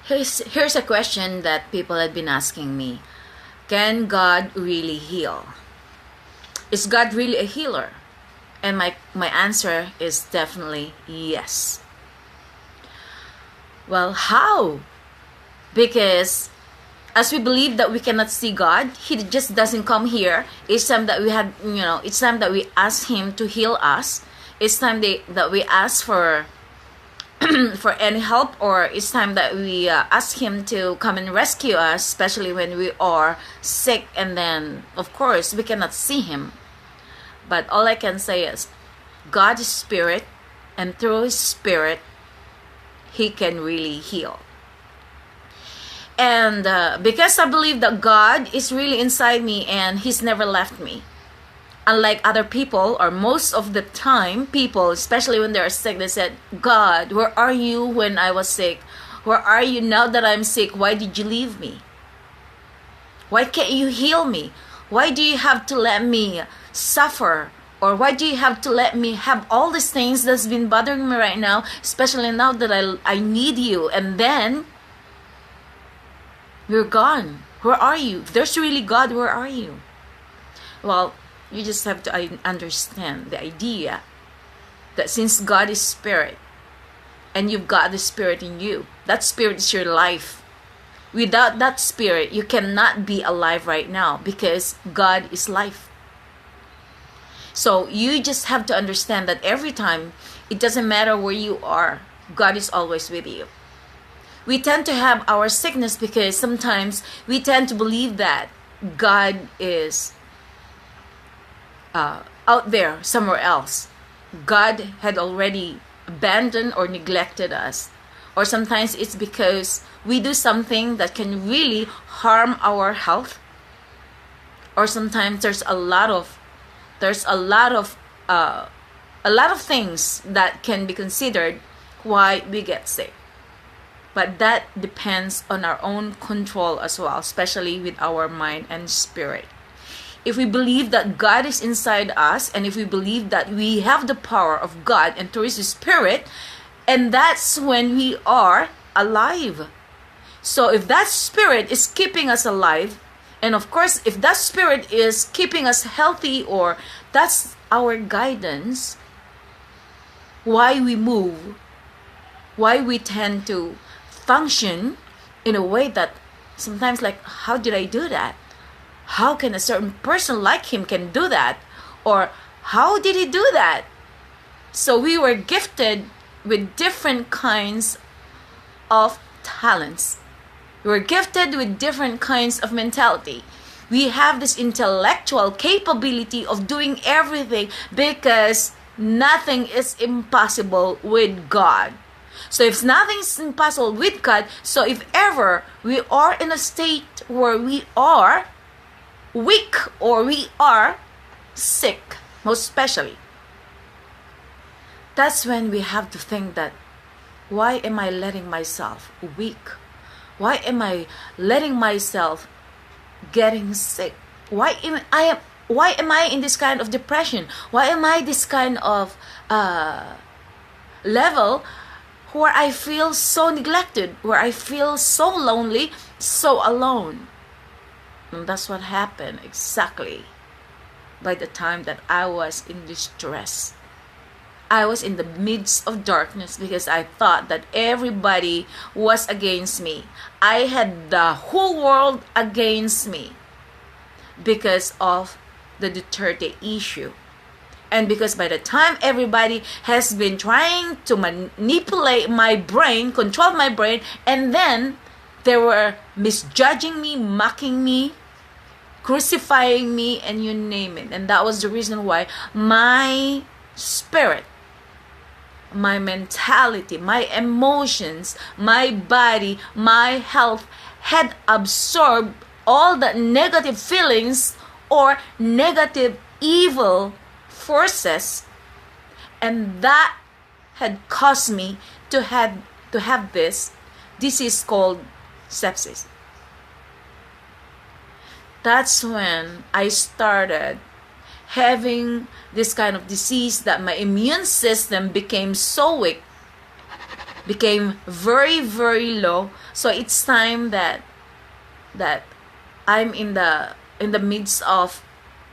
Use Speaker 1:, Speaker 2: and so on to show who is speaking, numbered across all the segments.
Speaker 1: Here's a question that people have been asking me. Can God really heal? Is God really a healer? And my answer is definitely yes. Well, how? Because as we believe that we cannot see God, He just doesn't come here. It's time that it's time that we ask Him to heal us. It's time that we ask for for any help, or it's time that we ask Him to come and rescue us, especially when we are sick, and then of course we cannot see Him. But all I can say is God is spirit, and through His spirit He can really heal. And because I believe that God is really inside me and He's never left me, unlike other people, or most of the time people, especially when they're sick, they said, God, where are you when I was sick? Where are you now that I'm sick? Why did you leave me? Why can't you heal me? Why do you have to let me suffer? Or why do you have to let me have all these things that's been bothering me right now, especially now that I need you, and then you're gone? Where are you? If there's really God, where are you? Well, you just have to understand the idea that since God is spirit, and you've got the spirit in you, that spirit is your life. Without that spirit, you cannot be alive right now, because God is life. So you just have to understand that every time, it doesn't matter where you are, God is always with you. We tend to have our sickness because sometimes we tend to believe that God is out there somewhere else. God had already abandoned or neglected us. Or sometimes it's because we do something that can really harm our health. Or sometimes there's a lot of things that can be considered why we get sick. But that depends on our own control as well, especially with our mind and spirit. If we believe that God is inside us, and if we believe that we have the power of God and through His Spirit, and that's when we are alive. So if that Spirit is keeping us alive, and of course, if that Spirit is keeping us healthy, or that's our guidance, why we move, why we tend to function in a way that sometimes like, how did I do that? How can a certain person like him can do that? Or how did he do that? So we were gifted with different kinds of talents. We were gifted with different kinds of mentality. We have this intellectual capability of doing everything, because nothing is impossible with God. So if nothing is impossible with God, so if ever we are in a state where we are weak or we are sick, most especially, that's when we have to think that, why am I letting myself weak? Why am I letting myself getting sick? Why am I in this kind of depression? Why am I this kind of level where I feel so neglected, where I feel so lonely, so alone? And that's what happened exactly by the time that I was in distress. I was in the midst of darkness because I thought that everybody was against me. I had the whole world against me because of the Duterte issue. And because by the time everybody has been trying to manipulate my brain, control my brain, and then they were misjudging me, mocking me, crucifying me, and you name it. And that was the reason why my spirit, my mentality, my emotions, my body, my health had absorbed all the negative feelings or negative evil forces, and that had caused me to have this disease called sepsis. That's when I started having this kind of disease, that my immune system became so weak became very, very low. So it's time that I'm in the midst of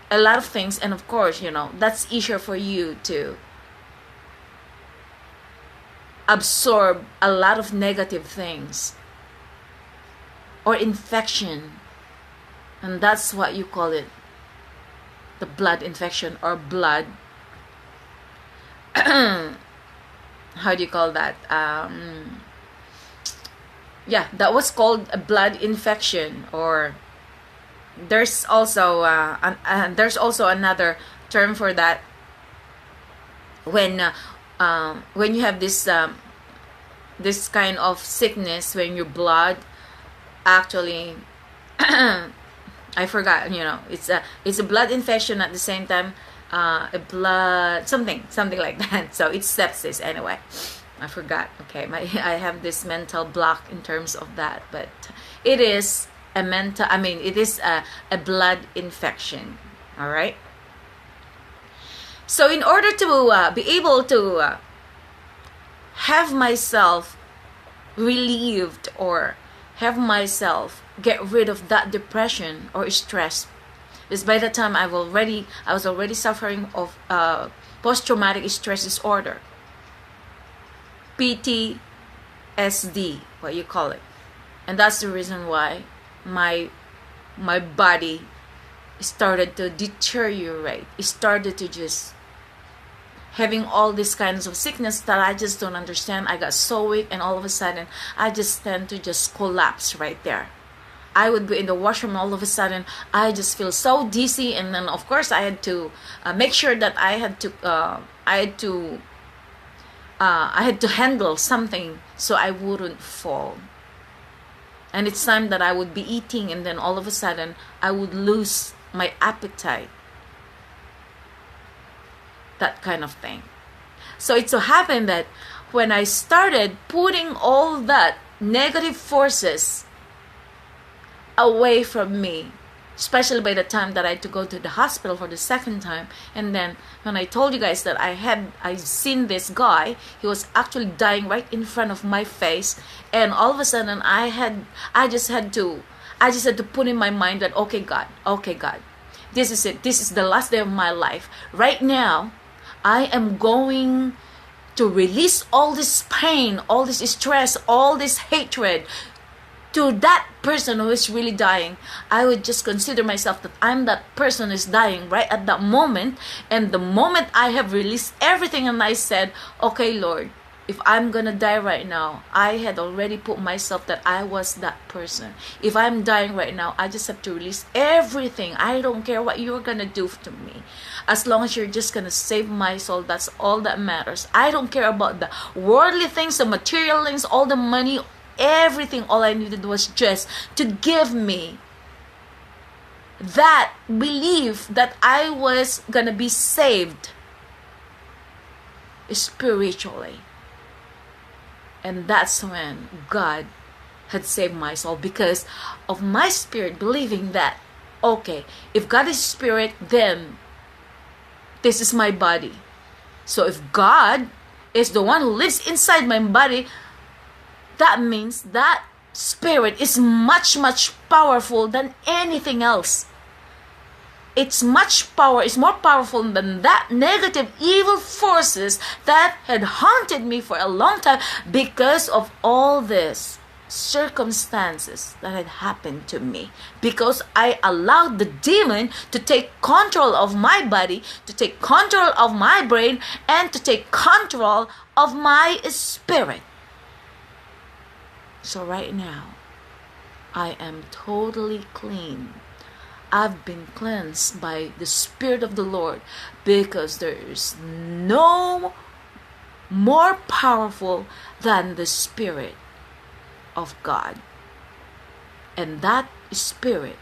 Speaker 1: a lot of things, and of course, that's easier for you to absorb a lot of negative things or infection, and that's what you call it, the blood infection or blood how do you call that? That was called a blood infection, or there's also another term for that when you have this kind of sickness, when your blood actually I forgot, it's a blood infection at the same time, a blood something like that. So it's sepsis anyway. I forgot. Okay, I have this mental block in terms of that, but it is a blood infection. All right. So in order to be able to have myself relieved, or have myself get rid of that depression or stress, is by the time I was already suffering of post-traumatic stress disorder, PTSD, what you call it. And that's the reason why my body started to deteriorate. It started to just having all these kinds of sickness that I just don't understand. I got so weak, and all of a sudden I just tend to just collapse right there. I would be in the washroom, all of a sudden I just feel so dizzy, and then of course I had to make sure that I had to handle something so I wouldn't fall. And it's time that I would be eating, and then all of a sudden I would lose my appetite. That kind of thing. So it so happened that when I started putting all that negative forces away from me, especially by the time that I had to go to the hospital for the second time, and then when I told you guys that I seen this guy, he was actually dying right in front of my face, and all of a sudden I just had to put in my mind that okay God, this is it, this is the last day of my life. Right now I am going to release all this pain, all this stress, all this hatred to that person who is really dying. I would just consider myself that I'm that person who is dying right at that moment. And the moment I have released everything and I said, okay Lord, if I'm gonna die right now, I had already put myself that I was that person. If I'm dying right now, I just have to release everything. I don't care what you're gonna do to me. As long as you're just gonna save my soul, that's all that matters. I don't care about the worldly things, the material things, all the money, everything. All I needed was just to give me that belief that I was gonna be saved spiritually. And that's when God had saved my soul, because of my spirit believing that, okay, if God is spirit, then this is my body. So if God is the one who lives inside my body, that means that spirit is much, much powerful than anything else. It's more powerful than that negative evil forces that had haunted me for a long time, because of all this circumstances that had happened to me, because I allowed the demon to take control of my body, to take control of my brain, and to take control of my spirit. So right now I am totally clean. I've been cleansed by the Spirit of the Lord, because there is no more powerful than the Spirit of God. And that Spirit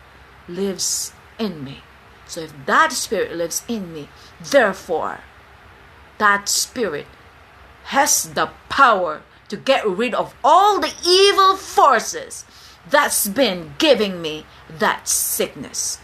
Speaker 1: lives in me. So if that Spirit lives in me, therefore, that Spirit has the power to get rid of all the evil forces that's been giving me that sickness.